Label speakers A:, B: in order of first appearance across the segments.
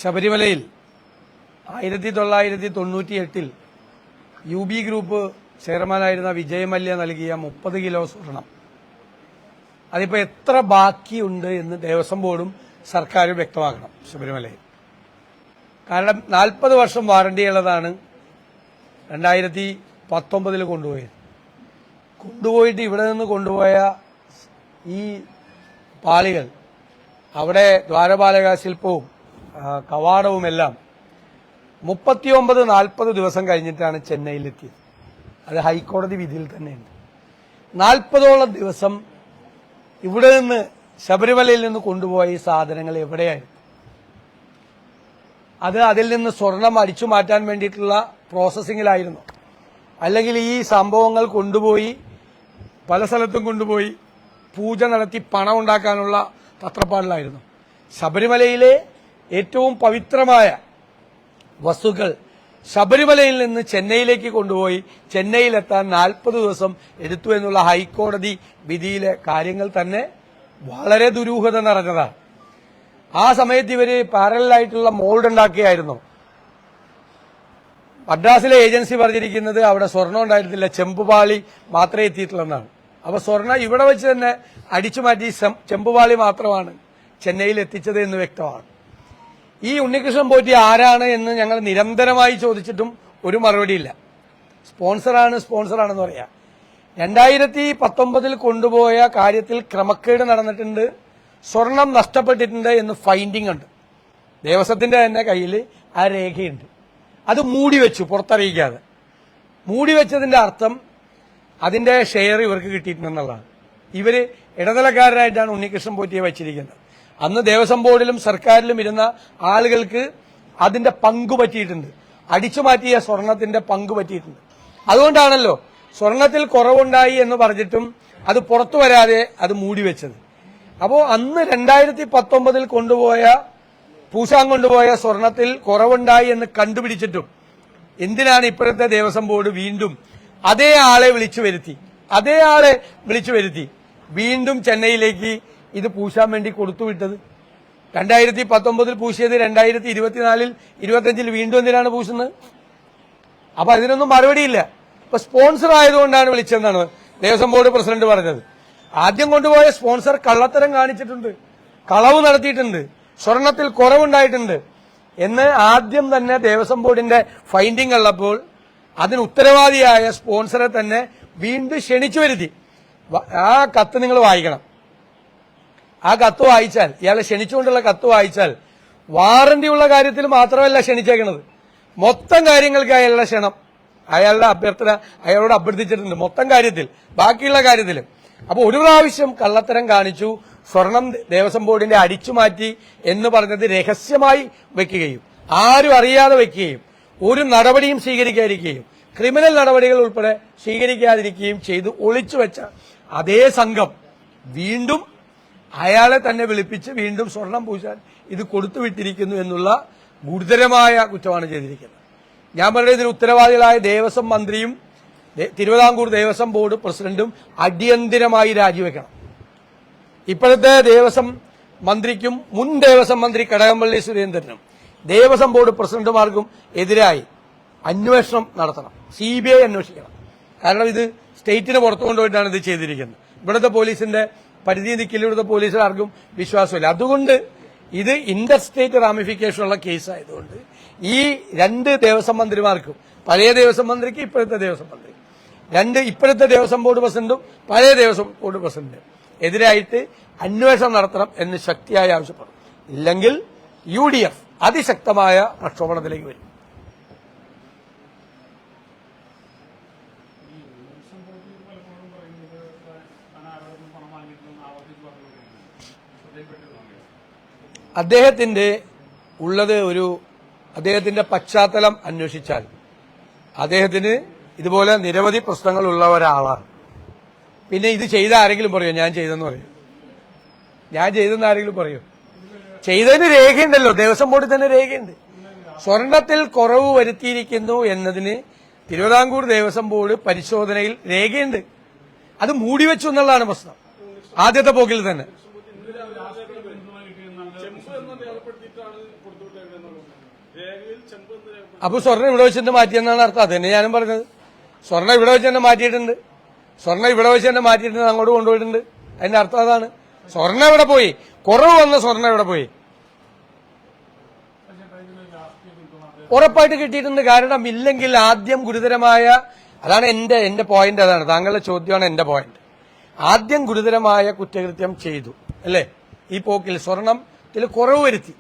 A: ശബരിമലയിൽ 1998 UB group ചെയർമാനായിരുന്ന Vijay Mallya നൽകിയ 30 kilo സ്വർണം അതിപ്പോൾ എത്ര ബാക്കിയുണ്ട് എന്ന് ദേവസ്വം ബോർഡും സർക്കാരും വ്യക്തമാക്കണം. ശബരിമലയിൽ കാരണം 40 വർഷം വാറണ്ടിയുള്ളതാണ് 2019 കൊണ്ടുപോയിട്ട് ഇവിടെ നിന്ന് കൊണ്ടുപോയ ഈ പാളികൾ അവിടെ ദ്വാരപാലക ശില്പവും കവാടവുമെല്ലാം 39-40 ദിവസം കഴിഞ്ഞിട്ടാണ് ചെന്നൈയിലെത്തിയത്. അത് ഹൈക്കോടതി വിധിയിൽ തന്നെയുണ്ട്. 40ഓളം ദിവസം ഇവിടെ നിന്ന് ശബരിമലയിൽ നിന്ന് കൊണ്ടുപോയ ഈ സാധനങ്ങൾ എവിടെയായിരുന്നു? അത് അതിൽ നിന്ന് സ്വർണം അടിച്ചു മാറ്റാൻ വേണ്ടിയിട്ടുള്ള പ്രോസസ്സിങ്ങിലായിരുന്നു, അല്ലെങ്കിൽ ഈ സംഭവങ്ങൾ കൊണ്ടുപോയി പല സ്ഥലത്തും കൊണ്ടുപോയി പൂജ നടത്തി പണം ഉണ്ടാക്കാനുള്ള തത്രപ്പാടിലായിരുന്നു? ശബരിമലയിലെ ഏറ്റവും പവിത്രമായ വസ്തുക്കൾ ശബരിമലയിൽ നിന്ന് ചെന്നൈയിലേക്ക് കൊണ്ടുപോയി ചെന്നൈയിലെത്താൻ 40 ദിവസം എടുത്തു എന്നുള്ള ഹൈക്കോടതി വിധിയിലെ കാര്യങ്ങൾ തന്നെ വളരെ ദുരൂഹത നിറഞ്ഞതാണ്. ആ സമയത്ത് ഇവര് പാരലായിട്ടുള്ള മോൾഡ് ഉണ്ടാക്കിയായിരുന്നു. മദ്രാസിലെ ഏജൻസി പറഞ്ഞിരിക്കുന്നത് അവിടെ സ്വർണം ഉണ്ടായിരുന്നില്ല, ചെമ്പുപാളി മാത്രമേ എത്തിയിട്ടുള്ളതാണ്. അപ്പൊ സ്വർണം ഇവിടെ വെച്ച് തന്നെ അടിച്ചു മാറ്റി ചെമ്പുപാളി മാത്രമാണ് ചെന്നൈയിൽ എത്തിച്ചത് എന്ന് വ്യക്തമാണ്. ഈ ഉണ്ണികൃഷ്ണൻ പോറ്റി ആരാണ് എന്ന് ഞങ്ങൾ നിരന്തരമായി ചോദിച്ചിട്ടും ഒരു മറുപടിയില്ല. സ്പോൺസറാണെന്ന് പറയാം. 2019 കൊണ്ടുപോയ കാര്യത്തിൽ ക്രമക്കേട് നടന്നിട്ടുണ്ട്, സ്വർണം നഷ്ടപ്പെട്ടിട്ടുണ്ട് എന്ന് ഫൈൻഡിംഗ് ഉണ്ട്. ദേവസ്വത്തിന്റെ തന്നെ കയ്യിൽ ആ രേഖയുണ്ട്. അത് മൂടിവെച്ചു, പുറത്തറിയിക്കാതെ മൂടിവെച്ചതിന്റെ അർത്ഥം അതിന്റെ ഷെയർ ഇവർക്ക് കിട്ടിയിട്ടുണ്ടെന്നുള്ളതാണ്. ഇവര് ഇടനിലക്കാരനായിട്ടാണ് ഉണ്ണികൃഷ്ണൻ പോറ്റിയെ വെച്ചിരിക്കുന്നത്. അന്ന് ദേവസ്വം ബോർഡിലും സർക്കാരിലും ഇരുന്ന ആളുകൾക്ക് അതിന്റെ പങ്കു പറ്റിയിട്ടുണ്ട്, അടിച്ചു മാറ്റിയ സ്വർണത്തിന്റെ പങ്കു പറ്റിയിട്ടുണ്ട്. അതുകൊണ്ടാണല്ലോ സ്വർണത്തിൽ കുറവുണ്ടായി എന്ന് പറഞ്ഞിട്ടും അത് പുറത്തു വരാതെ അത് മൂടിവെച്ചത്. അപ്പോ അന്ന് 2019 പൂശാൻ കൊണ്ടുപോയ സ്വർണത്തിൽ കുറവുണ്ടായി എന്ന് കണ്ടുപിടിച്ചിട്ടും എന്തിനാണ് ഇപ്പോഴത്തെ ദേവസ്വം ബോർഡ് വീണ്ടും അതേ ആളെ വിളിച്ചു വരുത്തി വീണ്ടും ചെന്നൈയിലേക്ക് ഇത് പൂശാൻ വേണ്ടി കൊടുത്തുവിട്ടത്? 2019 പൂശിയത് 2024 25 വീണ്ടും എന്തിനാണ് പൂശുന്നത്? അപ്പൊ അതിനൊന്നും മറുപടിയില്ല. ഇപ്പൊ സ്പോൺസർ ആയതുകൊണ്ടാണ് വിളിച്ചതെന്നാണ് ദേവസ്വം ബോർഡ് പ്രസിഡന്റ് പറഞ്ഞത്. ആദ്യം കൊണ്ടുപോയ സ്പോൺസർ കള്ളത്തരം കാണിച്ചിട്ടുണ്ട്, കളവ് നടത്തിയിട്ടുണ്ട്, സ്വർണത്തിൽ കുറവുണ്ടായിട്ടുണ്ട് എന്ന് ആദ്യം തന്നെ ദേവസ്വം ബോർഡിന്റെ ഫൈൻഡിംഗ് ഉള്ളപ്പോൾ അതിന് ഉത്തരവാദിയായ സ്പോൺസറെ തന്നെ വീണ്ടും ക്ഷണിച്ചു വരുത്തി. ആ കത്ത് നിങ്ങൾ വായിക്കണം. ആ കത്ത് വായിച്ചാൽ, ഇയാളെ ക്ഷണിച്ചുകൊണ്ടുള്ള കത്ത് വായിച്ചാൽ വാറന്റിയുള്ള കാര്യത്തിൽ മാത്രമല്ല ക്ഷണിച്ചേക്കുന്നത്, മൊത്തം കാര്യങ്ങൾക്ക് അയാളുടെ ക്ഷണം, അയാളുടെ അഭ്യർത്ഥന അയാളോട് അഭ്യർത്ഥിച്ചിട്ടുണ്ട്, മൊത്തം കാര്യത്തിൽ, ബാക്കിയുള്ള കാര്യത്തിലും. അപ്പൊ ഒരു പ്രാവശ്യം കള്ളത്തരം കാണിച്ചു, സ്വർണം ദേവസ്വം ബോർഡിന്റെ അടിച്ചുമാറ്റി എന്ന് പറഞ്ഞത് രഹസ്യമായി വെക്കുകയും ആരും അറിയാതെ വെക്കുകയും ഒരു നടപടിയും സ്വീകരിക്കാതിരിക്കുകയും ക്രിമിനൽ നടപടികൾ ഉൾപ്പെടെ സ്വീകരിക്കാതിരിക്കുകയും ചെയ്ത് ഒളിച്ചുവെച്ച അതേ സംഘം വീണ്ടും അയാളെ തന്നെ വിളിപ്പിച്ച് വീണ്ടും സ്വർണം പൂശാൻ ഇത് കൊടുത്തുവിട്ടിരിക്കുന്നു എന്നുള്ള ഗുരുതരമായ കുറ്റമാണ് ചെയ്തിരിക്കുന്നത്. ഞാൻ പറയുന്നത് ഇതിന് ഉത്തരവാദികളായ ദേവസ്വം മന്ത്രിയും തിരുവിതാംകൂർ ദേവസ്വം ബോർഡ് പ്രസിഡന്റും അടിയന്തിരമായി രാജിവെക്കണം. ഇപ്പോഴത്തെ ദേവസ്വം മന്ത്രിക്കും മുൻ ദേവസ്വം മന്ത്രി കടകംപള്ളി സുരേന്ദ്രനും ദേവസ്വം ബോർഡ് പ്രസിഡന്റുമാർക്കും എതിരായി അന്വേഷണം നടത്തണം, CBI അന്വേഷിക്കണം. കാരണം ഇത് സ്റ്റേറ്റിന് പുറത്തു കൊണ്ടുപോയിട്ടാണ് ഇത് ചെയ്തിരിക്കുന്നത്. ഇവിടുത്തെ പോലീസിന്റെ പരിധി നിൽക്കില്ല, ഇവിടുത്തെ പോലീസുകാർക്കും വിശ്വാസമില്ല. അതുകൊണ്ട് ഇത് ഇന്റർ സ്റ്റേറ്റ് റാമിഫിക്കേഷൻ ഉള്ള കേസായതുകൊണ്ട് ഈ 2 ദേവസ്വം മന്ത്രിമാർക്കും, പഴയ ദേവസ്വം മന്ത്രിക്ക് ഇപ്പോഴത്തെ ദേവസ്വം മന്ത്രി, ഇപ്പോഴത്തെ ദേവസ്വം ബോർഡ് പ്രസിഡന്റും പഴയ ദേവസ്വം ബോർഡ് പ്രസിഡന്റും എതിരായിട്ട് അന്വേഷണം നടത്തണം എന്ന് ശക്തിയായി ആവശ്യപ്പെടും. ഇല്ലെങ്കിൽ UDF അതിശക്തമായ പ്രക്ഷോഭണത്തിലേക്ക് വരും. അദ്ദേഹത്തിന്റെ പശ്ചാത്തലം അന്വേഷിച്ചാൽ അദ്ദേഹത്തിന് ഇതുപോലെ നിരവധി പ്രശ്നങ്ങൾ ഉള്ള ഒരാളാണ്. പിന്നെ ഇത് ചെയ്ത ആരെങ്കിലും പറയോ ഞാൻ ചെയ്തെന്ന് പറയും? ഞാൻ ചെയ്തെന്ന് ആരെങ്കിലും പറയോ? ചെയ്തതിന് രേഖയുണ്ടല്ലോ, ദേവസ്വം ബോർഡിൽ തന്നെ രേഖയുണ്ട്. സ്വർണത്തിൽ കുറവ് വരുത്തിയിരിക്കുന്നു എന്നതിന് തിരുവിതാംകൂർ ദേവസ്വം ബോർഡ് പരിശോധനയിൽ രേഖയുണ്ട്. അത് മൂടിവെച്ചു എന്നുള്ളതാണ് പ്രശ്നം. ആദ്യത്തെ പോക്കിൽ തന്നെ അപ്പൊ സ്വർണ്ണം ഇവിടെ വെച്ചിട്ട് മാറ്റിയെന്നാണ് അർത്ഥം. അത് തന്നെ ഞാനും പറഞ്ഞത്. സ്വർണ്ണം ഇവിടെ വെച്ച് തന്നെ മാറ്റിയിട്ടുണ്ട്. സ്വർണ്ണം ഇവിടെ വെച്ച് തന്നെ മാറ്റിയിട്ടുണ്ട്, അങ്ങോട്ട് കൊണ്ടുപോയിട്ടുണ്ട്. അതിന്റെ അർത്ഥം അതാണ്. സ്വർണ്ണം എവിടെ പോയി? കുറവ് വന്ന സ്വർണ്ണം എവിടെ പോയി? ഉറപ്പായിട്ട് കിട്ടിയിട്ടുണ്ട്. കാരണം ഇല്ലെങ്കിൽ ആദ്യം ഗുരുതരമായ, അതാണ് എന്റെ പോയിന്റ്, അതാണ് താങ്കളുടെ ചോദ്യമാണ് എന്റെ പോയിന്റ്. ആദ്യം ഗുരുതരമായ കുറ്റകൃത്യം ചെയ്തു അല്ലേ? ഈ പോക്കിൽ സ്വർണത്തിൽ കുറവ് വരുത്തി,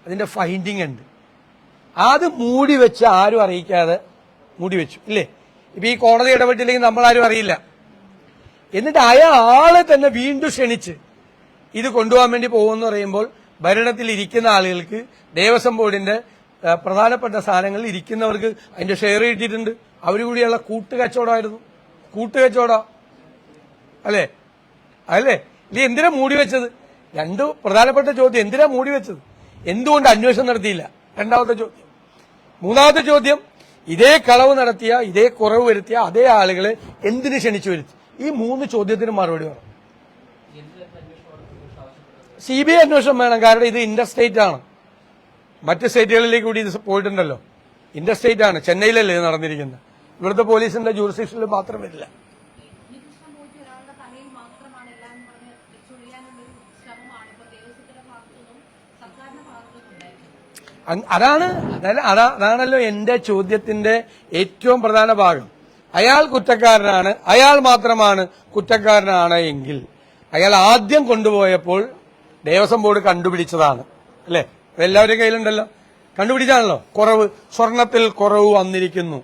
A: അതിന്റെ ഫൈൻഡിങ് ഉണ്ട്. അത് മൂടി വെച്ച് ആരും അറിയിക്കാതെ മൂടി വെച്ചു ഇല്ലേ? ഇപ്പൊ ഈ കോടതി ഇടപെട്ടില്ലെങ്കിൽ നമ്മളാരും അറിയില്ല. എന്നിട്ട് അയാളെ തന്നെ വീണ്ടും ക്ഷണിച്ച് ഇത് കൊണ്ടുപോകാൻ വേണ്ടി പോകുമെന്ന് പറയുമ്പോൾ ഭരണത്തിൽ ഇരിക്കുന്ന ആളുകൾക്ക്, ദേവസ്വം ബോർഡിന്റെ പ്രധാനപ്പെട്ട സ്ഥാനങ്ങളിൽ ഇരിക്കുന്നവർക്ക് അതിന്റെ ഷെയർ കിട്ടിയിട്ടുണ്ട്. അവര് കൂടിയുള്ള കൂട്ടുകച്ചവടമായിരുന്നു. കൂട്ടുകച്ചവടം അല്ലേ? അല്ലേ? ഇത് എന്തിനാ മൂടി വെച്ചത്? രണ്ടു പ്രധാനപ്പെട്ട ചോദ്യം. എന്തിനാ മൂടി വെച്ചത്? എന്തുകൊണ്ട് അന്വേഷണം നടത്തിയില്ല? രണ്ടാമത്തെ ചോദ്യം. മൂന്നാമത്തെ ചോദ്യം, ഇതേ കളവ് നടത്തിയ, ഇതേ കുറവ് വരുത്തിയ അതേ ആളുകളെ എന്തിനു ക്ഷണിച്ചു വരുത്തി? ഈ മൂന്ന് ചോദ്യത്തിന് മറുപടി വേണം. CBI അന്വേഷണം വേണം. കാരണം ഇത് ഇന്റർസ്റ്റേറ്റ് ആണ്. മറ്റ് സ്റ്റേറ്റുകളിലേക്ക് കൂടി ഇത് പോയിട്ടുണ്ടല്ലോ. ഇന്റർസ്റ്റേറ്റ് ആണ്. ചെന്നൈയിലല്ലേ ഇത് നടന്നിരിക്കുന്നത്. ഇവിടുത്തെ പോലീസിന്റെ ജൂറിസ്ഡിക്ഷനിൽ മാത്രം വരില്ല. അതാണല്ലോ എന്റെ ചോദ്യത്തിന്റെ ഏറ്റവും പ്രധാന ഭാഗം. അയാൾ കുറ്റക്കാരനാണ്, അയാൾ മാത്രമാണ് കുറ്റക്കാരനാണ് എങ്കിൽ അയാൾ ആദ്യം കൊണ്ടുപോയപ്പോൾ ദേവസ്വം ബോർഡ് കണ്ടുപിടിച്ചതാണ് അല്ലെ? എല്ലാവരുടെ കയ്യിലുണ്ടല്ലോ, കണ്ടുപിടിച്ചാണല്ലോ. കുറവ്, സ്വർണത്തിൽ കുറവ് വന്നിരിക്കുന്നു.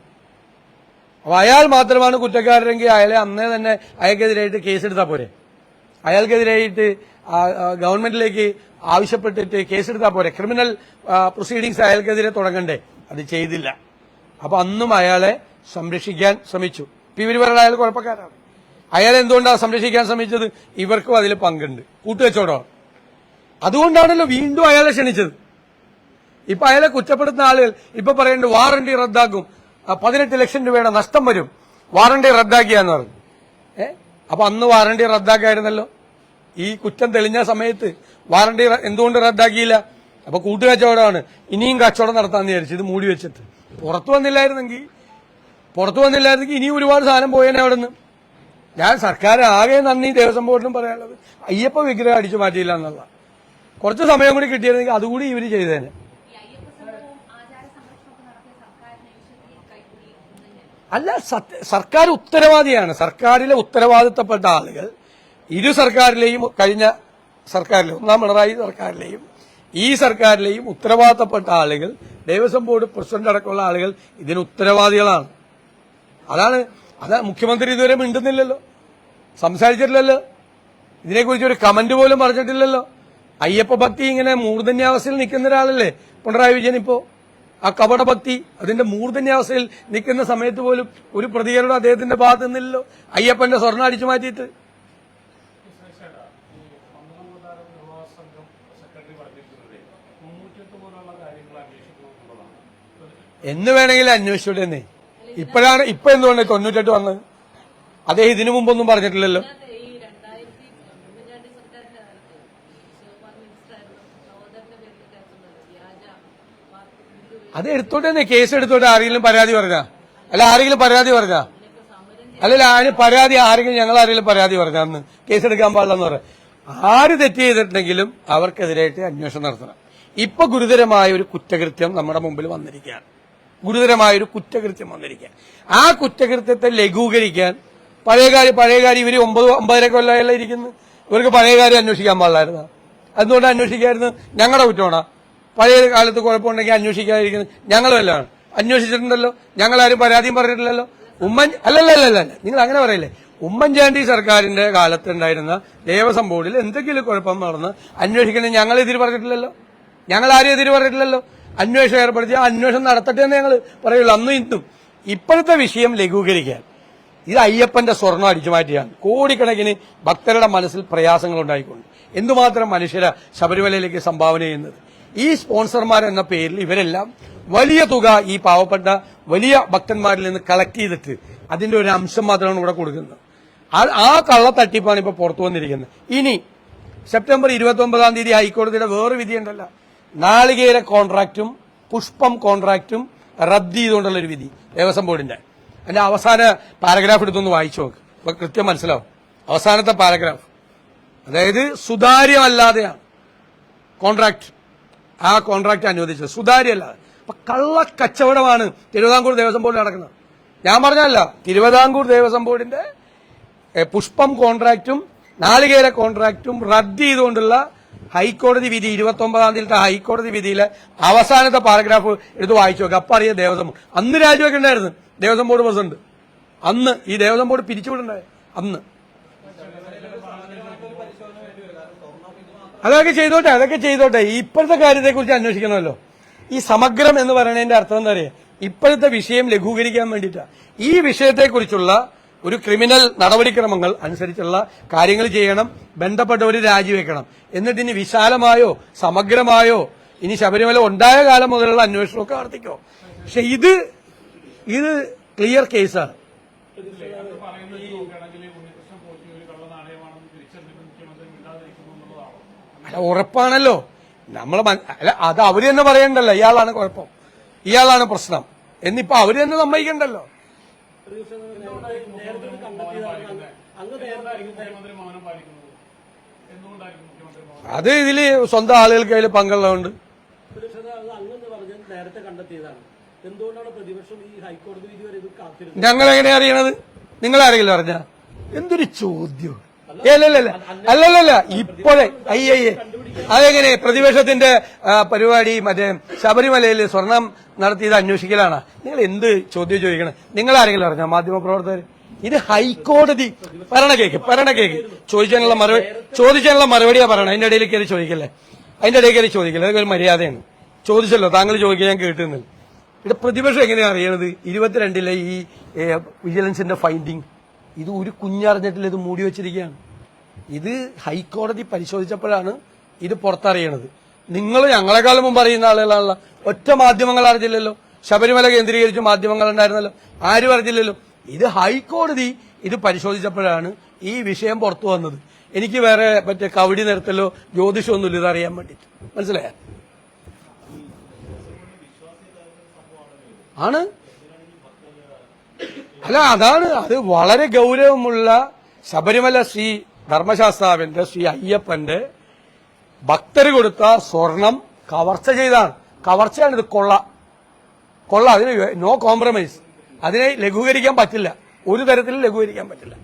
A: അപ്പൊ അയാൾ മാത്രമാണ് കുറ്റക്കാരനെങ്കിൽ അയാളെ അന്നേ തന്നെ അയാൾക്കെതിരായിട്ട് കേസെടുത്താൽ പോരെ? അയാൾക്കെതിരായിട്ട് ഗവൺമെന്റിലേക്ക് ആവശ്യപ്പെട്ടിട്ട് കേസെടുത്താൽ പോരെ? ക്രിമിനൽ പ്രൊസീഡിങ്സ് അയാൾക്കെതിരെ തുടങ്ങണ്ടേ? അത് ചെയ്തില്ല. അപ്പൊ അന്നും അയാളെ സംരക്ഷിക്കാൻ ശ്രമിച്ചു. ഇവര് പറഞ്ഞ അയാൾ കുഴപ്പക്കാരാണ്. അയാളെ എന്തുകൊണ്ടാണ് സംരക്ഷിക്കാൻ ശ്രമിച്ചത്? ഇവർക്കും അതിൽ പങ്കുണ്ട്, കൂട്ടുകച്ചവടമാണ്. അതുകൊണ്ടാണല്ലോ വീണ്ടും അയാളെ ക്ഷണിച്ചത്. ഇപ്പൊ അയാളെ കുറ്റപ്പെടുത്തുന്ന ആളുകൾ ഇപ്പൊ പറയുന്നുണ്ട് വാറണ്ടി റദ്ദാക്കും, 18 ലക്ഷം രൂപയുടെ നഷ്ടം വരും, വാറണ്ടി റദ്ദാക്കിയാന്ന് പറഞ്ഞു. അപ്പൊ അന്ന് വാറണ്ടി റദ്ദാക്കായിരുന്നല്ലോ. ഈ കുറ്റം തെളിഞ്ഞ സമയത്ത് വാറണ്ടി എന്തുകൊണ്ട് റദ്ദാക്കിയില്ല? അപ്പൊ കൂട്ടുകച്ചവടമാണ്, ഇനിയും കച്ചവടം നടത്താന്ന് വിചാരിച്ചു. ഇത് മൂടി വെച്ചിട്ട് പുറത്തു വന്നില്ലായിരുന്നെങ്കിൽ ഇനിയും ഒരുപാട് സാധനം പോയേനെ അവിടെ നിന്ന്. ഞാൻ സർക്കാർ ആകെ നന്ദി ദേവസ്വം ബോർഡിനും പറയാനുള്ളത് അയ്യപ്പ വിഗ്രഹം അടിച്ചു മാറ്റിയില്ല എന്നുള്ള. കുറച്ച് സമയം കൂടി കിട്ടിയിരുന്നെങ്കിൽ അതുകൂടി ഇവര് ചെയ്തേനെ. അല്ല, സർക്കാർ ഉത്തരവാദിയാണ്. സർക്കാരിലെ ഉത്തരവാദിത്തപ്പെട്ട ആളുകൾ, ഇരു സർക്കാരിലെയും, കഴിഞ്ഞ സർക്കാരിലെ ഒന്നാം പിണറായി സർക്കാരിലെയും ഈ സർക്കാരിലെയും ഉത്തരവാദിത്തപ്പെട്ട ആളുകൾ, ദേവസ്വം ബോർഡ് പ്രസിഡന്റ് അടക്കമുള്ള ആളുകൾ ഇതിന് ഉത്തരവാദികളാണ്. അതാണ് മുഖ്യമന്ത്രി ഇതുവരെ മിണ്ടുന്നില്ലല്ലോ, സംസാരിച്ചിട്ടില്ലല്ലോ, ഇതിനെക്കുറിച്ച് ഒരു കമന്റ് പോലും പറഞ്ഞിട്ടില്ലല്ലോ. അയ്യപ്പ ഭക്തി ഇങ്ങനെ മൂർധന്യാവസ്ഥയിൽ നിൽക്കുന്ന ഒരാളല്ലേ പിണറായി വിജയൻ. ഇപ്പോ ആ കപടഭക്തി അതിന്റെ മൂർധന്യാവസ്ഥയിൽ നിൽക്കുന്ന സമയത്ത് പോലും ഒരു പ്രതികരണം അദ്ദേഹത്തിന്റെ ഭാഗത്ത് നിന്നില്ലല്ലോ, അയ്യപ്പന്റെ സ്വർണ്ണം അടിച്ചു മാറ്റിയിട്ട്. എന്ന് വേണമെങ്കിലും അന്വേഷിച്ചോട്ടെ. ഇപ്പൊ എന്തുകൊണ്ട് 98 വന്നത്? അദ്ദേഹം ഇതിനു മുമ്പൊന്നും പറഞ്ഞിട്ടില്ലല്ലോ. അത് എടുത്തോട്ടെ, കേസ് എടുത്തോട്ടെ. ആരെങ്കിലും പരാതി പറഞ്ഞാ, അല്ലല്ല അതിന് പരാതി ആരെങ്കിലും, ഞങ്ങൾ ആരെങ്കിലും പരാതി പറഞ്ഞ അന്ന് കേസെടുക്കാൻ പാടില്ലെന്ന് പറയാം. ആര് തെറ്റ് ചെയ്തിട്ടുണ്ടെങ്കിലും അവർക്കെതിരായിട്ട് അന്വേഷണം നടത്തണം. ഇപ്പൊ ഗുരുതരമായ ഒരു കുറ്റകൃത്യം നമ്മുടെ മുമ്പിൽ വന്നിരിക്കുകയാണ്. ആ കുറ്റകൃത്യത്തെ ലഘൂകരിക്കാൻ പഴയകാരി ഇവര് 9-9.5 കൊല്ലമല്ല ഇരിക്കുന്നു. ഇവർക്ക് പഴയകാര്യം അന്വേഷിക്കാൻ പാടില്ലായിരുന്നു. അതുകൊണ്ട് അന്വേഷിക്കായിരുന്നു. ഞങ്ങളുടെ കുറ്റമാണോ? പഴയ കാലത്ത് കുഴപ്പമുണ്ടെങ്കിൽ അന്വേഷിക്കാതിരിക്കുന്നത് ഞങ്ങളുമെല്ലാം അന്വേഷിച്ചിട്ടുണ്ടല്ലോ. ഞങ്ങളാരും പരാതിയും പറഞ്ഞിട്ടില്ലല്ലോ. അല്ലല്ല നിങ്ങൾ അങ്ങനെ പറയില്ലേ. ഉമ്മൻചാണ്ടി സർക്കാരിന്റെ കാലത്തുണ്ടായിരുന്ന ദേവസ്വം ബോർഡിൽ എന്തെങ്കിലും കുഴപ്പം നടന്ന് അന്വേഷിക്കണേ ഞങ്ങൾ എതിര് പറഞ്ഞിട്ടില്ലല്ലോ. ഞങ്ങൾ ആരും എതിര് പറഞ്ഞിട്ടില്ലല്ലോ. അന്വേഷണം ഏർപ്പെടുത്തി ആ അന്വേഷണം നടത്തട്ടെ എന്ന് ഞങ്ങൾ പറയുള്ളൂ. അന്നും ഇന്നും ഇപ്പോഴത്തെ വിഷയം ലഘൂകരിക്കാൻ ഇത് അയ്യപ്പന്റെ സ്വർണ്ണം അടിച്ചു മാറ്റിയാണ് കോടിക്കണക്കിന് ഭക്തരുടെ മനസ്സിൽ പ്രയാസങ്ങൾ ഉണ്ടായിക്കൊണ്ട് എന്തുമാത്രം മനുഷ്യരെ ശബരിമലയിലേക്ക് സംഭാവന ചെയ്യുന്നത്. ഈ സ്പോൺസർമാരെന്ന പേരിൽ ഇവരെല്ലാം വലിയ തുക ഈ പാവപ്പെട്ട വലിയ ഭക്തന്മാരിൽ നിന്ന് കളക്ട് ചെയ്തിട്ട് അതിന്റെ ഒരു അംശം മാത്രമാണ് ഇവിടെ കൊടുക്കുന്നത്. ആ കള്ള തട്ടിപ്പാണ് ഇപ്പൊ പുറത്തു വന്നിരിക്കുന്നത്. ഇനി സെപ്റ്റംബർ 29 ഹൈക്കോടതിയുടെ വേറെ വിധിയുണ്ടല്ലോ, നാളികേര കോൺട്രാക്റ്റും പുഷ്പം കോൺട്രാക്റ്റും റദ്ദ് ചെയ്തുകൊണ്ടുള്ള ഒരു വിധി ദേവസ്വം ബോർഡിന്റെ. അതിന്റെ അവസാന പാരഗ്രാഫ് എടുത്തൊന്ന് വായിച്ചു നോക്ക്, അപ്പൊ കൃത്യം മനസ്സിലാവും. അവസാനത്തെ പാരഗ്രാഫ്, അതായത് സുതാര്യമല്ലാതെയാണ് കോൺട്രാക്ട്, ആ കോൺട്രാക്ട് അനുവദിച്ചത്, സുതാര്യമല്ലാതെ. അപ്പൊ കള്ളക്കച്ചവടമാണ് തിരുവിതാംകൂർ ദേവസ്വം ബോർഡ് നടക്കുന്നത്. ഞാൻ പറഞ്ഞല്ല, തിരുവിതാംകൂർ ദേവസ്വം ബോർഡിന്റെ പുഷ്പം കോൺട്രാക്റ്റും നാളികേര കോൺട്രാക്റ്റും റദ്ദ് ചെയ്തുകൊണ്ടുള്ള ഹൈക്കോടതി വിധി, 29-ാം തീയതിയിലത്തെ ഹൈക്കോടതി വിധിയിലെ അവസാനത്തെ പാരഗ്രാഫ് എടുത്ത് വായിച്ചു നോക്കുക. അപ്പൊ അറിയാം ദേവസ്വം ബോർഡ് അന്ന് രാജിവെക്കണ്ടായിരുന്നു. ദേവസ്വം ബോർഡ് പ്രസിഡന്റ് അന്ന് ഈ ദേവസ്വം ബോർഡ് പിരിച്ചുവിടണ്ടായി അന്ന്. അതൊക്കെ ചെയ്തോട്ടെ. ഇപ്പോഴത്തെ കാര്യത്തെക്കുറിച്ച് അന്വേഷിക്കണമല്ലോ. ഈ സമഗ്രം എന്ന് പറയുന്നതിന്റെ അർത്ഥം എന്താ പറയുക, ഇപ്പോഴത്തെ വിഷയം ലഘൂകരിക്കാൻ വേണ്ടിയിട്ടാണ്. ഈ വിഷയത്തെക്കുറിച്ചുള്ള ഒരു ക്രിമിനൽ നടപടിക്രമങ്ങൾ അനുസരിച്ചുള്ള കാര്യങ്ങൾ ചെയ്യണം, ബന്ധപ്പെട്ടവർ രാജിവെക്കണം. എന്നിട്ട് ഇനി വിശാലമായോ സമഗ്രമായോ ഇനി ശബരിമല ഉണ്ടായ കാലം മുതലുള്ള അന്വേഷണമൊക്കെ നടത്തിക്കോ. പക്ഷെ ഇത് ക്ലിയർ കേസാണ്. അല്ല, ഉറപ്പാണല്ലോ. അല്ല, അത് അവര് തന്നെ പറയണ്ടല്ലോ ഇയാളാണ് കുഴപ്പം, ഇയാളാണ് പ്രശ്നം എന്നിപ്പോ അവര് തന്നെ സമ്മതിക്കണ്ടല്ലോ. അത് ഇതില് സ്വന്തം ആളുകൾക്ക് അതിൽ പങ്കുള്ളതുകൊണ്ട് ഞങ്ങൾ എങ്ങനെ അറിയണത്? നിങ്ങളാരെങ്കിലും അറിഞ്ഞ? എന്തൊരു ചോദ്യം. അല്ലല്ല, ഇപ്പോഴേ അതെങ്ങനെ പ്രതിപക്ഷത്തിന്റെ പരിപാടി മറ്റേ ശബരിമലയിൽ സ്വർണം നടത്തിയത് അന്വേഷിക്കലാണ്? നിങ്ങൾ എന്ത് ചോദ്യം ചോദിക്കണം? നിങ്ങളാരെങ്കിലും അറിഞ്ഞ മാധ്യമപ്രവർത്തകർ? ഇത് ഹൈക്കോടതി പറയണ കേക്ക് ചോദിച്ചാനുള്ള മറുപടിയാ പറയണം. അതിന്റെ ഇടയിൽ കയറി ചോദിക്കല്ലേ, അതൊക്കെ ഒരു മര്യാദയാണ്. ചോദിച്ചല്ലോ, താങ്കൾ ചോദിക്കാൻ ഞാൻ കേട്ടുന്നില്ല. ഇവിടെ പ്രതിപക്ഷം എങ്ങനെയാണ് അറിയണത്? 22-ലെ ഈ വിജിലൻസിന്റെ ഫൈൻഡിങ് ഇത് ഒരു കുഞ്ഞറിഞ്ഞിട്ടില്ല, ഇത് മൂടി വെച്ചിരിക്കുകയാണ്. ഇത് ഹൈക്കോടതി പരിശോധിച്ചപ്പോഴാണ് ഇത് പുറത്തറിയണത്. നിങ്ങൾ ഞങ്ങളെക്കാളും മുമ്പ് അറിയുന്ന ആളുകളാണല്ലോ. ഒറ്റ മാധ്യമങ്ങൾ അറിഞ്ഞില്ലല്ലോ. ശബരിമല കേന്ദ്രീകരിച്ച് മാധ്യമങ്ങൾ ഉണ്ടായിരുന്നല്ലോ, ആരും അറിഞ്ഞില്ലല്ലോ. ഇത് ഹൈക്കോടതി ഇത് പരിശോധിച്ചപ്പോഴാണ് ഈ വിഷയം പുറത്തു വന്നത്. എനിക്ക് വേറെ മറ്റേ കവടി നിരത്തലോ ജ്യോതിഷമൊന്നുമില്ല ഇതറിയാൻ വേണ്ടിട്ട്. മനസ്സിലായ? ആണ് അല്ല, അതാണ് അത് വളരെ ഗൗരവമുള്ള ശബരിമല ശ്രീ ധർമ്മശാസ്താവിന്റെ ശ്രീ അയ്യപ്പന്റെ ഭക്തര് കൊടുത്ത സ്വർണം കവർച്ച ചെയ്താണ്. കവർച്ചയാണ് ഇത്, കൊള്ള. അതിന് നോ കോംപ്രമൈസ്. അതിനെ ലഘൂകരിക്കാൻ പറ്റില്ല, ഒരു തരത്തിലും ലഘൂകരിക്കാൻ പറ്റില്ല.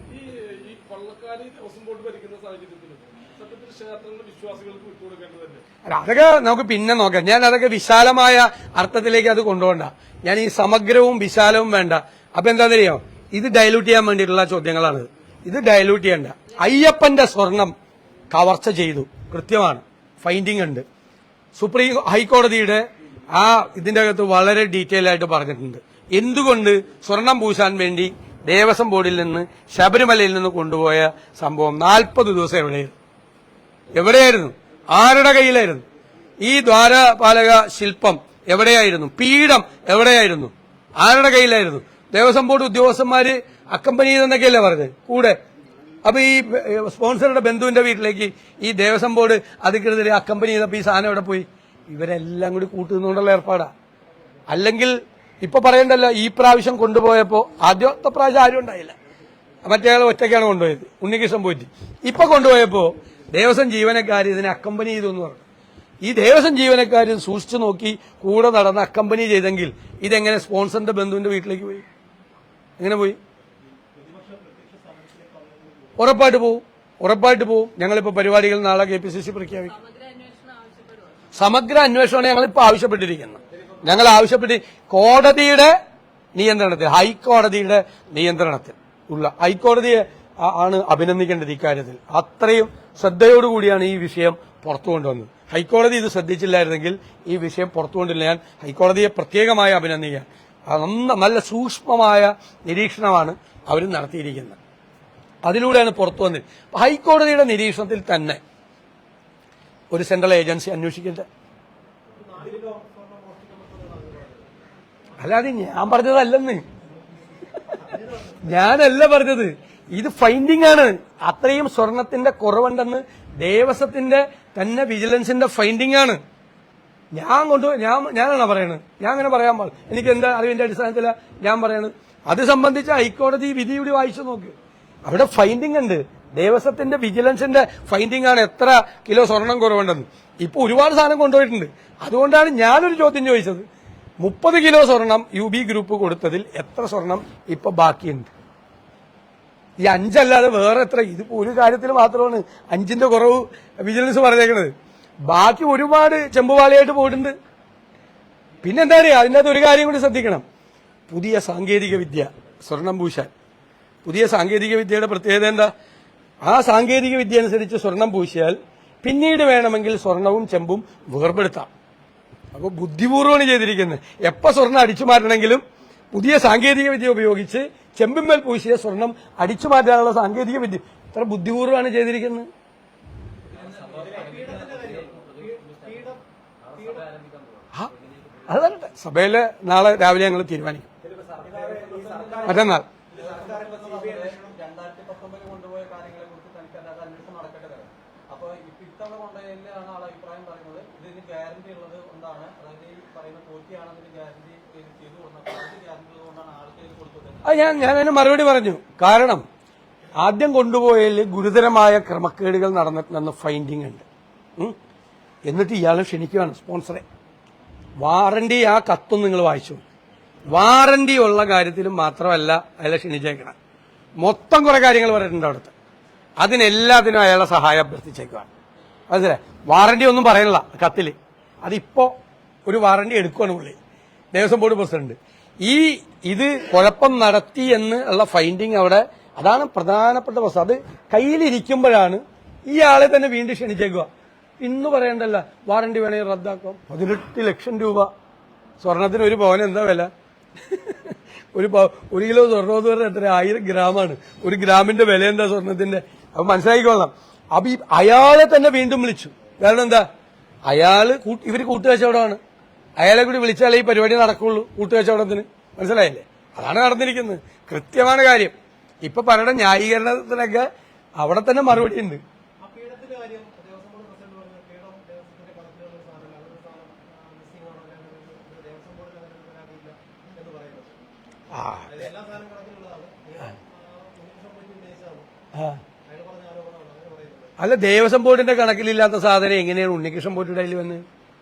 A: അതൊക്കെ നമുക്ക് പിന്നെ നോക്കാം. ഞാൻ അതൊക്കെ വിശാലമായ അർത്ഥത്തിലേക്ക് അത് കൊണ്ടുപോകണ്ട. ഞാൻ ഈ സമഗ്രവും വിശാലവും വേണ്ട. അപ്പൊ എന്താ അറിയാം, ഇത് ഡയലൂട്ട് ചെയ്യാൻ വേണ്ടിയിട്ടുള്ള ചോദ്യങ്ങളാണ്. ഇത് ഡയലൂട്ട് ചെയ്യണ്ട. അയ്യപ്പന്റെ സ്വർണം കവർച്ച ചെയ്തു, കൃത്യമാണ്, ഫൈൻഡിംഗ് ഉണ്ട്. സുപ്രീം ഹൈക്കോടതിയുടെ ഇതിന്റെ അകത്ത് വളരെ ഡീറ്റെയിൽ ആയിട്ട് പറഞ്ഞിട്ടുണ്ട്. എന്തുകൊണ്ട് സ്വർണം പൂശാൻ വേണ്ടി ദേവസ്വം ബോർഡിൽ നിന്ന് ശബരിമലയിൽ നിന്ന് കൊണ്ടുപോയ സംഭവം 40 ദിവസം എവിടെയായിരുന്നു? ആരുടെ കയ്യിലായിരുന്നു? ഈ ദ്വാരപാലക ശില്പം എവിടെയായിരുന്നു? പീഠം എവിടെയായിരുന്നു? ആരുടെ കയ്യിലായിരുന്നു? ദേവസ്വം ബോർഡ് ഉദ്യോഗസ്ഥന്മാര് അക്കമ്പനി ചെയ്തെന്നൊക്കെയല്ലേ പറഞ്ഞത് കൂടെ. അപ്പൊ ഈ സ്പോൺസറുടെ ബന്ധുവിന്റെ വീട്ടിലേക്ക് ഈ ദേവസ്വം ബോർഡ് അധികൃതർ അക്കമ്പനി ചെയ്തപ്പോ ഈ സാധനം എവിടെ പോയി? ഇവരെല്ലാം കൂടി കൂട്ടുനിന്നുകൊണ്ടുള്ള ഏർപ്പാടാ. അല്ലെങ്കിൽ ഇപ്പൊ പറയണ്ടല്ലോ, ഈ പ്രാവശ്യം കൊണ്ടുപോയപ്പോ ആദ്യത്തെ പ്രാവശ്യം ആരും ഉണ്ടായില്ല, മറ്റേ ഒറ്റയ്ക്കാണ് കൊണ്ടുപോയത്, ഉണ്ണികൃഷ്ണൻ പോയിട്ട്. ഇപ്പൊ കൊണ്ടുപോയപ്പോ ദേവസ്വം ജീവനക്കാർ ഇതിനെ അക്കമ്പനി ചെയ്തു എന്ന് പറഞ്ഞു. ഈ ദേവസ്വം ജീവനക്കാർ സൂക്ഷിച്ചു നോക്കി കൂടെ നടന്ന് അക്കമ്പനി ചെയ്തെങ്കിൽ ഇതെങ്ങനെ സ്പോൺസറിന്റെ ബന്ധുവിന്റെ വീട്ടിലേക്ക് പോയി? എങ്ങനെ പോയി? ഉറപ്പായിട്ട് പോവും. ഞങ്ങളിപ്പോ പരിപാടികൾ നാളെ KPCC പ്രഖ്യാപിക്കും. സമഗ്ര അന്വേഷണമാണ് ഞങ്ങളിപ്പോ ആവശ്യപ്പെട്ടിരിക്കുന്നത്. ഞങ്ങൾ കോടതിയുടെ നിയന്ത്രണത്തിൽ, ഹൈക്കോടതിയുടെ നിയന്ത്രണത്തിൽ ഉള്ള ഹൈക്കോടതിയെ ആണ് അഭിനന്ദിക്കേണ്ടത് ഇക്കാര്യത്തിൽ. അത്രയും ശ്രദ്ധയോടുകൂടിയാണ് ഈ വിഷയം പുറത്തു കൊണ്ടുവന്നത്. ഹൈക്കോടതി ഇത് ശ്രദ്ധിച്ചില്ലായിരുന്നെങ്കിൽ ഈ വിഷയം പുറത്തു കൊണ്ടില്ല. ഞാൻ ഹൈക്കോടതിയെ പ്രത്യേകമായി അഭിനന്ദിക്കാൻ. നല്ല സൂക്ഷ്മമായ നിരീക്ഷണമാണ് അവർ നടത്തിയിരിക്കുന്നത്. അതിലൂടെയാണ് പുറത്തു വന്നത്. ഹൈക്കോടതിയുടെ നിരീക്ഷണത്തിൽ തന്നെ ഒരു സെൻട്രൽ ഏജൻസി അന്വേഷിക്കട്ടെ. അല്ലാതെ ഞാൻ പറഞ്ഞതല്ലെന്ന്, ഞാനല്ല പറഞ്ഞത്. ഇത് ഫൈൻഡിംഗ് ആണ്. അത്രയും സ്വർണത്തിന്റെ കുറവുണ്ടെന്ന് ദേവസ്വത്തിന്റെ തന്നെ വിജിലൻസിന്റെ ഫൈൻഡിംഗ് ആണ്. ഞാനാണോ പറയണത്? ഞാൻ അങ്ങനെ പറയാൻ പാടില്ല. എനിക്ക് എന്താ അറിവിന്റെ അടിസ്ഥാനത്തിലാണ് ഞാൻ പറയണത്. അത് സംബന്ധിച്ച് ഹൈക്കോടതി വിധി കൂടി വായിച്ചു നോക്ക്. അവിടെ ഫൈൻഡിംഗ് ഉണ്ട്. ദേവസ്വത്തിന്റെ വിജിലൻസിന്റെ ഫൈൻഡിംഗ് ആണ് എത്ര കിലോ സ്വർണം കുറവുണ്ടെന്ന്. ഇപ്പൊ ഒരുപാട് സാധനം കൊണ്ടുപോയിട്ടുണ്ട്. അതുകൊണ്ടാണ് ഞാനൊരു ചോദ്യം ചോദിച്ചത്. 30 കിലോ സ്വർണം UB ഗ്രൂപ്പ് കൊടുത്തതിൽ എത്ര സ്വർണം ഇപ്പൊ ബാക്കിയുണ്ട്? ഈ 5 അല്ലാതെ വേറെ എത്ര? ഇതിപ്പോ ഒരു കാര്യത്തിൽ മാത്രമാണ് 5ന്റെ കുറവ് വിജിലൻസ് പറഞ്ഞേക്കുന്നത്. ബാക്കി ഒരുപാട് ചെമ്പുവാളിയായിട്ട് പോയിട്ടുണ്ട്. പിന്നെന്താ പറയുക, അതിനകത്ത് ഒരു കാര്യം കൂടി ശ്രദ്ധിക്കണം. പുതിയ സാങ്കേതിക വിദ്യ സ്വർണം പൂശാൻ. പുതിയ സാങ്കേതിക വിദ്യയുടെ പ്രത്യേകത എന്താ? ആ സാങ്കേതിക വിദ്യ അനുസരിച്ച് സ്വർണം പൂശിയാൽ പിന്നീട് വേണമെങ്കിൽ സ്വർണവും ചെമ്പും വേർപെടുത്താം. അപ്പോൾ ബുദ്ധിപൂർവ്വമാണ് ചെയ്തിരിക്കുന്നത്. എപ്പോൾ സ്വർണം അടിച്ചു മാറ്റണമെങ്കിലും പുതിയ സാങ്കേതിക വിദ്യ ഉപയോഗിച്ച് ചെമ്പിന്മേൽ പൂശിയ സ്വർണം അടിച്ചു മാറ്റാനുള്ള സാങ്കേതിക വിദ്യ ഇത്ര ബുദ്ധിപൂർവ്വമാണ് ചെയ്തിരിക്കുന്നത്. അതല്ല, സഭയില് നാളെ രാവിലെ ഞങ്ങൾ തീരുമാനിക്കും. മറ്റന്നാൾ ഞാൻ അതിന് മറുപടി പറഞ്ഞു. കാരണം ആദ്യം കൊണ്ടുപോയതിൽ ഗുരുതരമായ ക്രമക്കേടുകൾ നടന്നിട്ടുണ്ടെന്ന് ഫൈൻഡിംഗ് ഉണ്ട്. എന്നിട്ട് ഇയാളെ ക്ഷണിക്കുകയാണ് സ്പോൺസറെ. വാറണ്ടി ആ കത്തും നിങ്ങൾ വായിച്ചു. വാറണ്ടി ഉള്ള കാര്യത്തിലും മാത്രമല്ല അയാളെ ക്ഷണിച്ചേക്കണം. മൊത്തം കുറെ കാര്യങ്ങൾ പറഞ്ഞിട്ടുണ്ട് അവിടുത്തെ. അതിനെല്ലാത്തിനും അയാളെ സഹായം അഭ്യർത്ഥിച്ചേക്കുവാണ്. മനസ്സിലായി? വാറണ്ടി ഒന്നും പറയണില്ല കത്തില്. അതിപ്പോ ഒരു വാറണ്ടി എടുക്കുകയാണ് പുള്ളി, ദേവസ്വം ബോർഡ് പ്രസിഡന്റ്. ഇത് കുഴപ്പം നടത്തി എന്ന് ഉള്ള ഫൈൻഡിങ് അവിടെ, അതാണ് പ്രധാനപ്പെട്ട വസ്തു. അത് കയ്യിലിരിക്കുമ്പോഴാണ് ഇയാളെ തന്നെ വീണ്ടും ക്ഷണിച്ചേക്കുക. ഇന്ന് പറയണ്ടല്ല വാറണ്ടി വേണമെങ്കിൽ റദ്ദാക്കാം. 18 ലക്ഷം രൂപ സ്വർണത്തിന്. ഒരു പവന് എന്താ വില? ഒരു കിലോ സ്വർണ്ണം എന്ന് പറഞ്ഞാൽ എത്ര? 1000 ഗ്രാമാണ്. ഒരു ഗ്രാമിന്റെ വില എന്താ സ്വർണത്തിന്റെ? അപ്പൊ മനസ്സിലാക്കിക്കൊള്ളാം. അപ്പൊ അയാളെ തന്നെ വീണ്ടും വിളിച്ചു. കാരണം എന്താ? ഇവര് കൂട്ടുകച്ചവടമാണ്. അയാളെ കൂടി വിളിച്ചാലേ ഈ പരിപാടി നടക്കുള്ളൂ കൂട്ടുകച്ചവടത്തിന്. മനസ്സിലായില്ലേ? അതാണ് നടന്നിരിക്കുന്നത്. കൃത്യമാണ് കാര്യം. ഇപ്പൊ പലരുടെ ന്യായീകരണത്തിനൊക്കെ അവിടെ തന്നെ മറുപടി ഉണ്ട്. അല്ല, ദേവസ്വം ബോർഡിന്റെ കണക്കിലില്ലാത്ത സാധനം എങ്ങനെയാണ് ഉണ്ണികൃഷ്ണൻ പോറ്റിയുടെ കയ്യിൽ വന്ന്?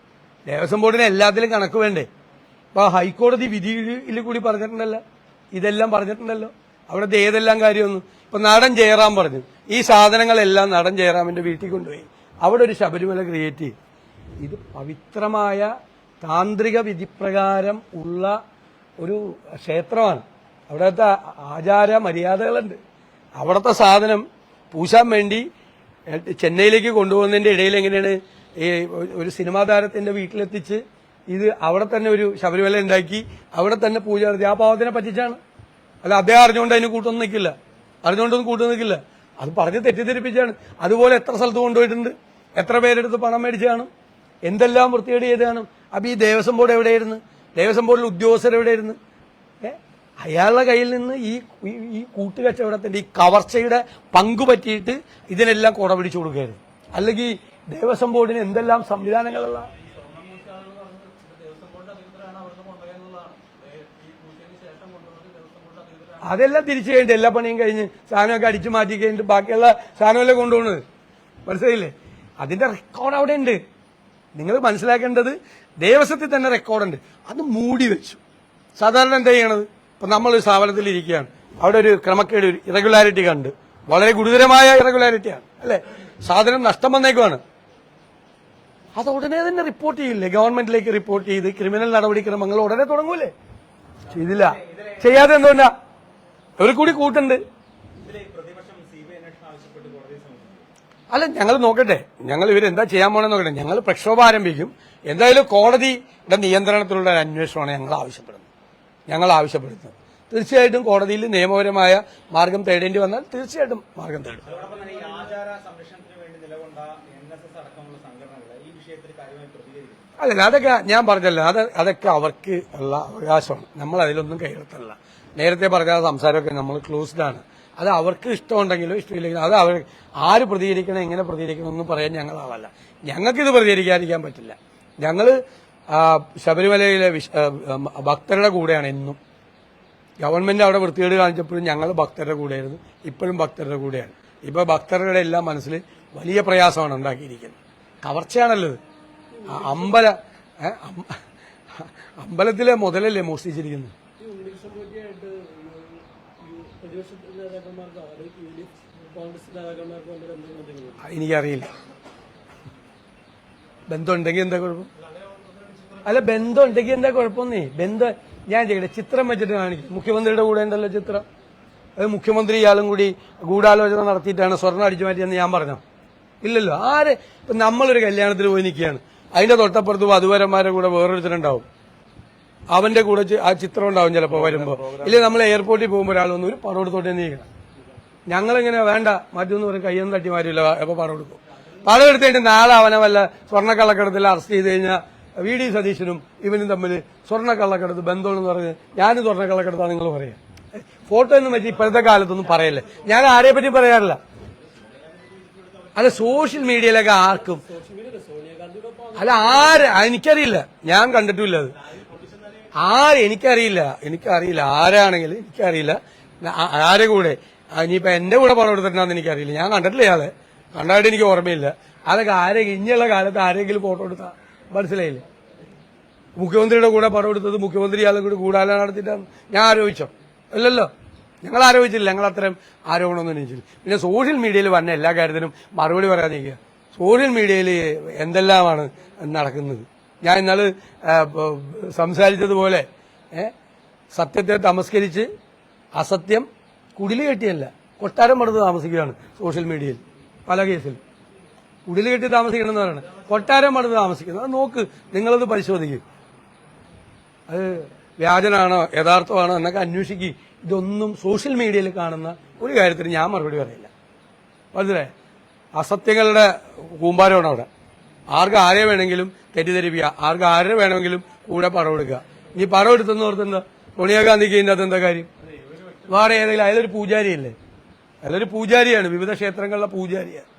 A: ദേവസ്വം ബോർഡിന് എല്ലാത്തിലും കണക്ക് വേണ്ടേ? അപ്പൊ ഹൈക്കോടതി വിധിയിൽ കൂടി പറഞ്ഞിട്ടുണ്ടല്ലോ, ഇതെല്ലാം പറഞ്ഞിട്ടുണ്ടല്ലോ. അവിടുത്തെ ഏതെല്ലാം കാര്യമൊന്നും. ഇപ്പൊ നടൻ ജയറാം പറഞ്ഞു ഈ സാധനങ്ങളെല്ലാം നടൻ ജയറാമിന്റെ വീട്ടിൽ കൊണ്ടുപോയി അവിടെ ഒരു ശബരിമല ക്രിയേറ്റ് ചെയ്തു. ഇത് പവിത്രമായ താന്ത്രിക വിധിപ്രകാരം ഉള്ള ഒരു ക്ഷേത്രമാണ്. അവിടുത്തെ ആചാര മര്യാദകളുണ്ട്. അവിടുത്തെ സാധനം പൂശാൻ വേണ്ടി ചെന്നൈയിലേക്ക് കൊണ്ടുപോകുന്നതിന്റെ ഇടയിൽ എങ്ങനെയാണ് ഈ ഒരു സിനിമാ താരത്തിന്റെ വീട്ടിലെത്തിച്ച് ഇത് അവിടെ തന്നെ ഒരു ശബരിമല ഉണ്ടാക്കി അവിടെ തന്നെ പൂജ നടത്തി. ആ പാവത്തിനെ പറ്റിച്ചാണ്. അല്ല, അദ്ദേഹം അറിഞ്ഞുകൊണ്ട് അതിന് കൂട്ടൊന്നും നിൽക്കില്ല, അറിഞ്ഞുകൊണ്ടൊന്നും കൂട്ടു നിൽക്കില്ല. അത് പറഞ്ഞ് തെറ്റിദ്ധരിപ്പിച്ചാണ്. അതുപോലെ എത്ര സ്ഥലത്ത് കൊണ്ടുപോയിട്ടുണ്ട്, എത്ര പേരെടുത്ത് പണം മേടിച്ചാണ്, എന്തെല്ലാം വൃത്തികേട് ചെയ്താണ്. അപ്പൊ ഈ ദേവസ്വം ബോർഡ് എവിടെയായിരുന്നു? ദേവസ്വം ബോർഡിൽ ഉദ്യോഗസ്ഥർ എവിടെയായിരുന്നു? അയാളുടെ കയ്യിൽ നിന്ന് ഈ കൂട്ടുകച്ചവടത്തിന്റെ ഈ കവർച്ചയുടെ പങ്കു പറ്റിയിട്ട് ഇതിനെല്ലാം കുട പിടിച്ചു കൊടുക്കുകയായിരുന്നു. അല്ലെങ്കിൽ ദേവസ്വം ബോർഡിന് എന്തെല്ലാം സംവിധാനങ്ങളുള്ള അതെല്ലാം തിരിച്ചു കഴിഞ്ഞിട്ട് എല്ലാ പണിയും കഴിഞ്ഞ് സാധനമൊക്കെ അടിച്ചു മാറ്റി കഴിഞ്ഞിട്ട് ബാക്കിയുള്ള സാധനമല്ലേ കൊണ്ടുപോകുന്നത്. മനസ്സിലായില്ലേ? അതിന്റെ റെക്കോർഡ് അവിടെ ഉണ്ട്. നിങ്ങൾ മനസ്സിലാക്കേണ്ടത് ദേവസ്വത്തിൽ തന്നെ റെക്കോർഡുണ്ട്. അത് മൂടി വെച്ചു. സാധാരണ എന്താ ചെയ്യണത്? ഇപ്പൊ നമ്മളൊരു സ്ഥാപനത്തിൽ ഇരിക്കുകയാണ്, അവിടെ ഒരു ക്രമക്കേട്, ഒരു ഇറഗുലാരിറ്റി കണ്ട്, വളരെ ഗുരുതരമായ ഇറഗുലാരിറ്റിയാണ് അല്ലെ, സാധനം നഷ്ടം വന്നേക്കുവാണ്. അത് ഉടനെ തന്നെ റിപ്പോർട്ട് ചെയ്യില്ലേ? ഗവൺമെന്റിലേക്ക് റിപ്പോർട്ട് ചെയ്ത് ക്രിമിനൽ നടപടിക്രമങ്ങൾ ഉടനെ തുടങ്ങൂലേ? ചെയ്തില്ല. ചെയ്യാതെ എന്തുകൊണ്ടാ? ഒരു കൂടി കൂട്ടുണ്ട്. അല്ല, ഞങ്ങൾ നോക്കട്ടെ, ഞങ്ങൾ ഇവരെന്താ ചെയ്യാൻ പോണെന്ന് നോക്കട്ടെ. ഞങ്ങൾ പ്രക്ഷോഭം ആരംഭിക്കും. എന്തായാലും കോടതിയുടെ നിയന്ത്രണത്തിലുള്ള ഒരു അന്വേഷണമാണ് ഞങ്ങൾ ആവശ്യപ്പെടുന്നത്. തീർച്ചയായിട്ടും കോടതിയിൽ നിയമപരമായ മാർഗം തേടേണ്ടി വന്നാൽ തീർച്ചയായിട്ടും മാർഗം തേടും. അല്ല, അതൊക്കെ ഞാൻ പറഞ്ഞല്ലോ, അതൊക്കെ അവർക്ക് ഉള്ള അവകാശമാണ്. നമ്മൾ അതിലൊന്നും കൈകടത്തല്ല. നേരത്തെ പറഞ്ഞ സംസാരമൊക്കെ നമ്മൾ ക്ലോസ്ഡ് ആണ്. അത് അവർക്ക് ഇഷ്ടമുണ്ടെങ്കിലോ ഇഷ്ടമില്ലെങ്കിലോ അത് അവർ ആര് പ്രതികരിക്കണം, എങ്ങനെ പ്രതികരിക്കണം ഒന്നും പറയാൻ ഞങ്ങളാവല്ല. ഞങ്ങൾക്കിത് പ്രതികരിക്കാതിരിക്കാൻ പറ്റില്ല. ഞങ്ങൾ ശബരിമലയിലെ ഭക്തരുടെ കൂടെയാണ് എന്നും. ഗവൺമെന്റ് അവിടെ വൃത്തികേട് കാണിച്ചപ്പോഴും ഞങ്ങൾ ഭക്തരുടെ കൂടെയായിരുന്നു, ഇപ്പോഴും ഭക്തരുടെ കൂടെയാണ്. ഇപ്പൊ ഭക്തരുടെ എല്ലാം മനസ്സിൽ വലിയ പ്രയാസമാണ് ഉണ്ടാക്കിയിരിക്കുന്നത്. കവർച്ചയാണല്ലോ ഇത്. അമ്പലത്തിലെ മുതലല്ലേ മോഷ്ടിച്ചിരിക്കുന്നത്. എനിക്കറിയില്ല. ബന്ധമുണ്ടെങ്കിൽ എന്താ കുഴപ്പം? അല്ല, ബന്ധം ഉണ്ടെങ്കിൽ എന്താ കുഴപ്പമെന്നേ? ബന്ധം ഞാൻ ചെയ്യട്ടെ, ചിത്രം വെച്ചിട്ട് കാണിക്കും. മുഖ്യമന്ത്രിയുടെ കൂടെ ഉണ്ടല്ലോ ചിത്രം. അത് മുഖ്യമന്ത്രി ഇയാളും കൂടി ഗൂഢാലോചന നടത്തിയിട്ടാണ് സ്വർണ്ണം അടിച്ചു മാറ്റിയെന്ന് ഞാൻ പറഞ്ഞോ? ഇല്ലല്ലോ. ആര് ഇപ്പൊ നമ്മളൊരു കല്യാണത്തിന് പോയി നിൽക്കുകയാണ്, അതിന്റെ തൊട്ടപ്പുറത്ത് വധുവരന്മാരുടെ കൂടെ വേറൊരുത്തരുണ്ടാവും, അവന്റെ കൂടെ ആ ചിത്രം ഉണ്ടാവും ചിലപ്പോ വരുമ്പോ. ഇല്ലേ, നമ്മൾ എയർപോർട്ടിൽ പോകുമ്പോൾ ഒരാൾ വന്ന് ഒരു പണം എടുത്തോട്ടേ നീക്കണം. ഞങ്ങളിങ്ങനെ വേണ്ട മാറ്റമെന്ന് പറയും, കയ്യൊന്നും തട്ടി മാറ്റില്ല. അപ്പൊ പണം എടുക്കും. പണം എടുത്തിട്ട് നാളെ അവനെ വല്ല സ്വർണ്ണക്കള്ളക്കടത്തിൽ അറസ്റ്റ് ചെയ്ത് കഴിഞ്ഞാൽ വി ഡി സതീശനും ഇവനും തമ്മിൽ സ്വർണ്ണക്കള്ളക്കടത്ത് ബന്ധമാണെന്ന് പറഞ്ഞ് ഞാനും സ്വർണ്ണക്കള്ളക്കടത്താ നിങ്ങൾ പറയാം. ഫോട്ടോ ഒന്നും വെച്ച് ഇപ്പോഴത്തെ കാലത്തൊന്നും പറയല്ലേ. ഞാൻ ആരെ പറ്റി പറയാറില്ല. അല്ല, സോഷ്യൽ മീഡിയയിലൊക്കെ ആർക്കും അല്ല എനിക്കറിയില്ല, ഞാൻ കണ്ടിട്ടില്ല അത്. എനിക്കറിയില്ല ആരാണെങ്കിലും എനിക്കറിയില്ല. ആരെ കൂടെ ഇനിയിപ്പോ എന്റെ കൂടെ പണം എടുത്തിട്ടുണ്ടെന്ന് എനിക്കറിയില്ല. ഞാൻ കണ്ടിട്ടില്ല ഇയാളെ, കണ്ടായിട്ട് എനിക്ക് ഓർമ്മയില്ല. അതൊക്കെ ഇനിയുള്ള കാലത്ത് ആരെങ്കിലും ഫോട്ടോ എടുത്താ മനസ്സിലായില്ലേ? മുഖ്യമന്ത്രിയുടെ കൂടെ പണം എടുത്തത് മുഖ്യമന്ത്രി ഇയാളെ കൂടി ഗൂഢാലോചന നടത്തിയിട്ടാണ് ഞാൻ ആരോപിച്ചോ? അല്ലല്ലോ, ഞങ്ങൾ ആരോപിച്ചില്ല. ഞങ്ങൾ അത്തരം ആരോപണമൊന്നും ഉന്നയിച്ചില്ല. പിന്നെ സോഷ്യൽ മീഡിയയിൽ വന്ന എല്ലാ കാര്യത്തിനും മറുപടി പറയാൻ നിൽക്കുക. സോഷ്യൽ മീഡിയയിൽ എന്തെല്ലാമാണ് നടക്കുന്നത്. ഞാൻ ഇന്നാള് സംസാരിച്ചതുപോലെ സത്യത്തെ തമസ്കരിച്ച് അസത്യം കുടില് കെട്ടിയല്ല, കൊട്ടാരം പണിത് താമസിക്കുകയാണ് സോഷ്യൽ മീഡിയയിൽ. പല കേസിൽ കുടില് കെട്ടി താമസിക്കണം എന്ന് പറയുന്നത്, കൊട്ടാരം പണിത് താമസിക്കുന്നത്. അത് നോക്ക്, നിങ്ങളത് പരിശോധിക്കും. അത് വ്യാജനാണോ യഥാർത്ഥമാണോ എന്നൊക്കെ അന്വേഷിക്കുക. ഇതൊന്നും സോഷ്യൽ മീഡിയയിൽ കാണുന്ന ഒരു കാര്യത്തിന് ഞാൻ മറുപടി പറയില്ല. മനസ്സിലായേ? അസത്യങ്ങളുടെ കൂമ്പാരമാണ് അവിടെ. ആർക്ക് ആരെ വേണമെങ്കിലും തെറ്റിദ്ധരിപ്പിക്കുക, ആർക്ക് ആരെ വേണമെങ്കിലും കൂടെ പണം എടുക്കുക. ഇനി പണം എടുത്തെന്ന് ഓർത്തെന്താ സോണിയാഗാന്ധിക്ക് ഇതിൻ്റെ അകത്ത് എന്താ കാര്യം? വേറെ ഏതെങ്കിലും അയാളൊരു പൂജാരിയല്ലേ? അയാളൊരു പൂജാരിയാണ്, വിവിധ ക്ഷേത്രങ്ങളിലെ പൂജാരിയാണ്.